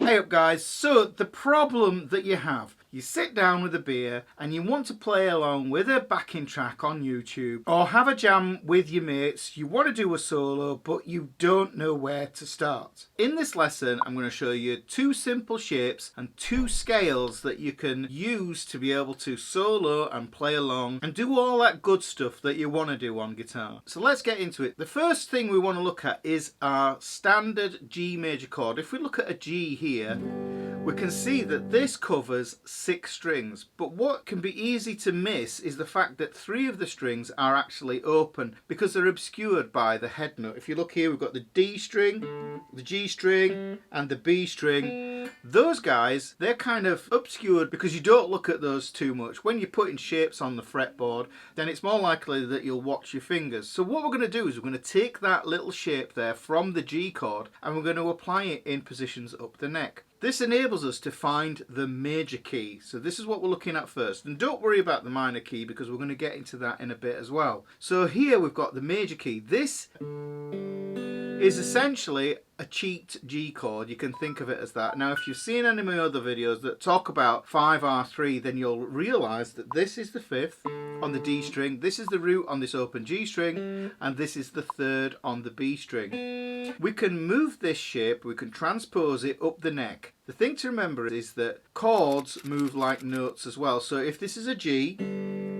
Hey up guys, so the problem that you have, you sit down with a beer and you want to play along with a backing track on YouTube or have a jam with your mates, you want to do a solo but you don't know where to start. In this lesson I'm going to show you two simple shapes and two scales that you can use to be able to solo and play along and do all that good stuff that you want to do on guitar. So let's get into it. The first thing we want to look at is our standard G major chord. If we look at a G here, we can see that this covers 6 strings, but what can be easy to miss is the fact that 3 of the strings are actually open because they're obscured by the head note. If you look here, we've got the D string, the G string and the B string. Those guys, they're kind of obscured because you don't look at those too much. When you're putting shapes on the fretboard, then it's more likely that you'll watch your fingers. So what we're going to do is we're going to take that little shape there from the G chord and we're going to apply it in positions up the neck. This enables us to find the major key. So this is what we're looking at first. And don't worry about the minor key because we're going to get into that in a bit as well. So here we've got the major key. This is essentially a cheat G chord. You can think of it as that. Now if you've seen any of my other videos that talk about 5R3, then you'll realise that this is the 5th on the D string, this is the root on this open G string, and this is the 3rd on the B string. We can move this shape, we can transpose it up the neck. The thing to remember is that chords move like notes as well. So if this is a G,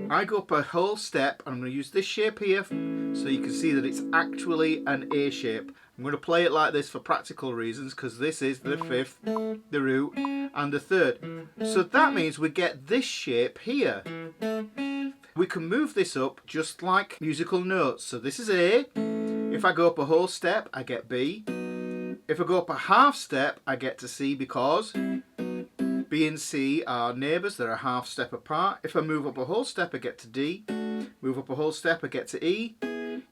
I go up a whole step and I'm going to use this shape here so you can see that it's actually an A shape. I'm going to play it like this for practical reasons because this is the 5th, the root and the 3rd. So that means we get this shape here. We can move this up just like musical notes. So this is A. If I go up a whole step, I get B. If I go up a half step, I get to C because B and C are neighbours, they're a half step apart. If I move up a whole step, I get to D. Move up a whole step, I get to E.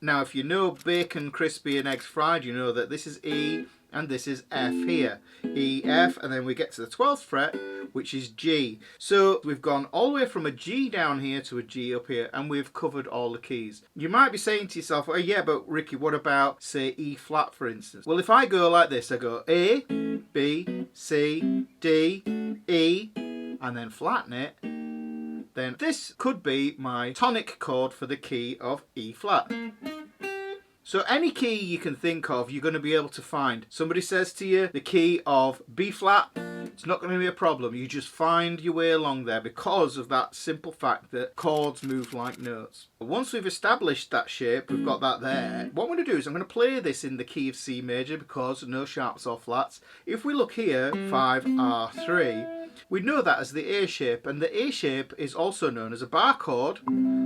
Now, if you know bacon, crispy and eggs fried, you know that this is E and this is F here. E, F, and then we get to the 12th fret, which is G. So we've gone all the way from a G down here to a G up here, and we've covered all the keys. You might be saying to yourself, oh yeah, but Ricky, what about, say, E flat, for instance? Well, if I go like this, I go A, B, C, D, E, and then flatten it, then this could be my tonic chord for the key of E flat. So any key you can think of, you're going to be able to find. Somebody says to you the key of B flat, it's not going to be a problem. You just find your way along there because of that simple fact that chords move like notes. Once we've established that shape, we've got that there. What I'm going to do is I'm going to play this in the key of C major because no sharps or flats. If we look here, 5R3, we know that as the A shape, and the A shape is also known as a bar chord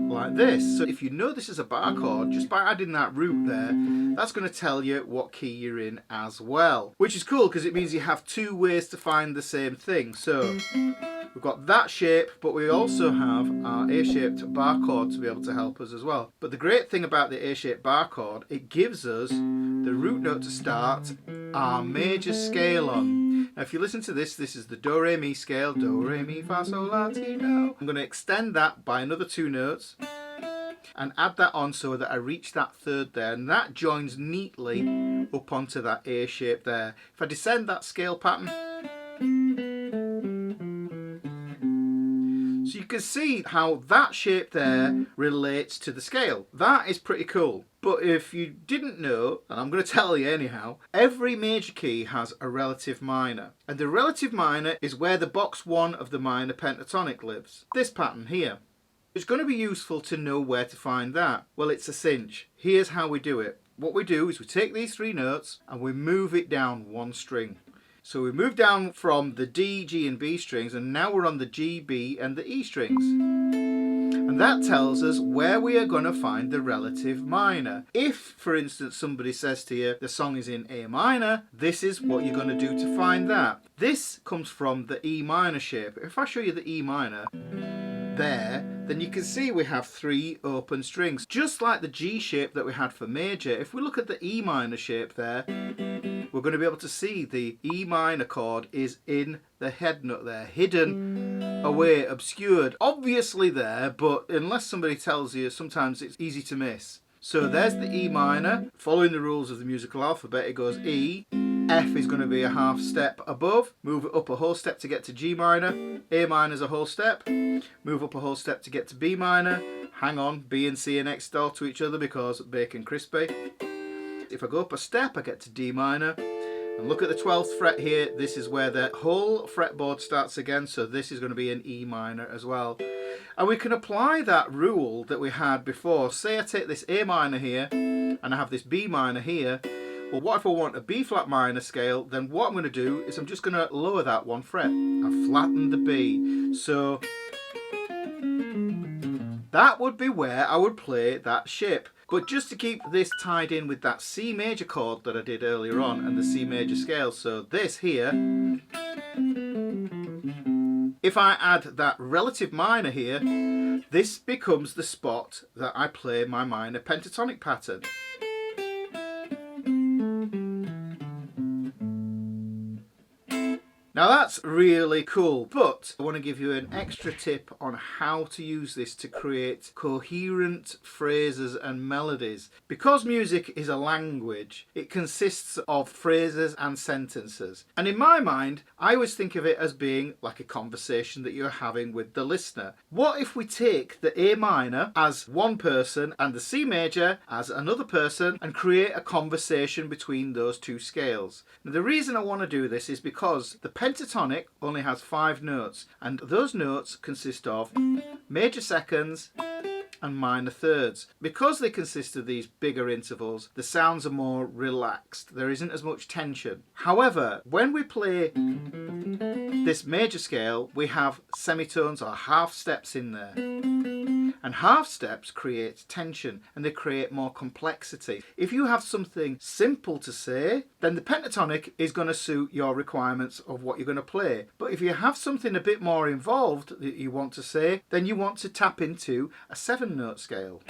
like this. So if you know this is a bar chord, just by adding that root there, that's going to tell you what key you're in as well. Which is cool because it means you have 2 ways to find the same thing. So we've got that shape, but we also have our A-shaped bar chord to be able to help us as well. But the great thing about the A-shaped bar chord, it gives us the root note to start our major scale on. Now if you listen to this, this is the Do Re Mi scale, Do Re Mi Fa Sol La Ti Do. I'm going to extend that by another 2 notes and add that on so that I reach that 3rd there, and that joins neatly up onto that A shape there. If I descend that scale pattern, so you can see how that shape there relates to the scale. That is pretty cool. But if you didn't know, and I'm going to tell you anyhow, every major key has a relative minor. And the relative minor is where the box 1 of the minor pentatonic lives. This pattern here. It's going to be useful to know where to find that. Well, it's a cinch. Here's how we do it. What we do is we take these 3 notes and we move it down 1 string. So we move down from the D, G and B strings, and now we're on the G, B and the E strings. And that tells us where we are going to find the relative minor. If, for instance, somebody says to you the song is in A minor, this is what you're going to do to find that. This comes from the E minor shape. If I show you the E minor there, then you can see we have 3 open strings, just like the G shape that we had for major. If we look at the E minor shape there, we're going to be able to see the E minor chord is in the head note there, hidden away, obscured, obviously there, but unless somebody tells you, sometimes it's easy to miss. So there's the E minor. Following the rules of the musical alphabet, it goes E, F is going to be a half step above, move it up a whole step to get to G minor, A minor is a whole step, move up a whole step to get to B minor, hang on, B and C are next door to each other because bacon crispy. If I go up a step I get to D minor, and look at the 12th fret here, this is where the whole fretboard starts again, so this is going to be an E minor as well. And we can apply that rule that we had before. Say I take this A minor here, and I have this B minor here. Well, what if I want a B flat minor scale? Then what I'm going to do is I'm just going to lower that one fret. I've flattened the B. So that would be where I would play that shape. But just to keep this tied in with that C major chord that I did earlier on and the C major scale, so this here, if I add that relative minor here, this becomes the spot that I play my minor pentatonic pattern. Now that's really cool, but I want to give you an extra tip on how to use this to create coherent phrases and melodies. Because music is a language, it consists of phrases and sentences. And in my mind, I always think of it as being like a conversation that you're having with the listener. What if we take the A minor as one person and the C major as another person and create a conversation between those two scales? Now, the reason I want to do this is because the pentatonic only has 5 notes, and those notes consist of major seconds and minor thirds. Because they consist of these bigger intervals, the sounds are more relaxed. There isn't as much tension. However, when we play this major scale, we have semitones or half steps in there. And half steps create tension and they create more complexity. If you have something simple to say, then the pentatonic is going to suit your requirements of what you're going to play. But if you have something a bit more involved that you want to say, then you want to tap into a 7-note scale.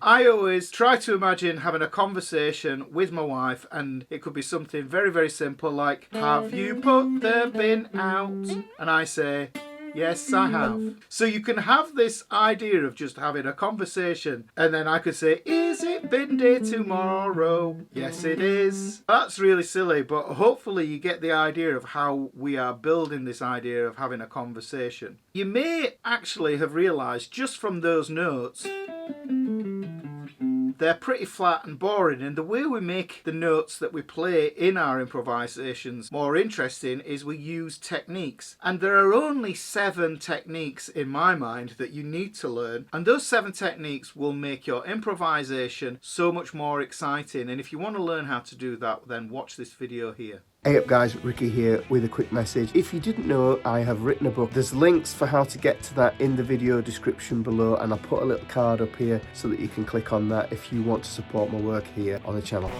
I always try to imagine having a conversation with my wife, and it could be something very, very simple like, have you put the bin out? And I say, yes, I have. So you can have this idea of just having a conversation, and then I could say, is it bin day tomorrow? Yes, it is. That's really silly, but hopefully you get the idea of how we are building this idea of having a conversation. You may actually have realised just from those notes, they're pretty flat and boring, and the way we make the notes that we play in our improvisations more interesting is we use techniques. And there are only 7 techniques in my mind that you need to learn, and those 7 techniques will make your improvisation so much more exciting. And if you want to learn how to do that, then watch this video here. Hey up guys, Ricky here with a quick message. If you didn't know, I have written a book. There's links for how to get to that in the video description below, and I'll put a little card up here so that you can click on that if you want to support my work here on the channel.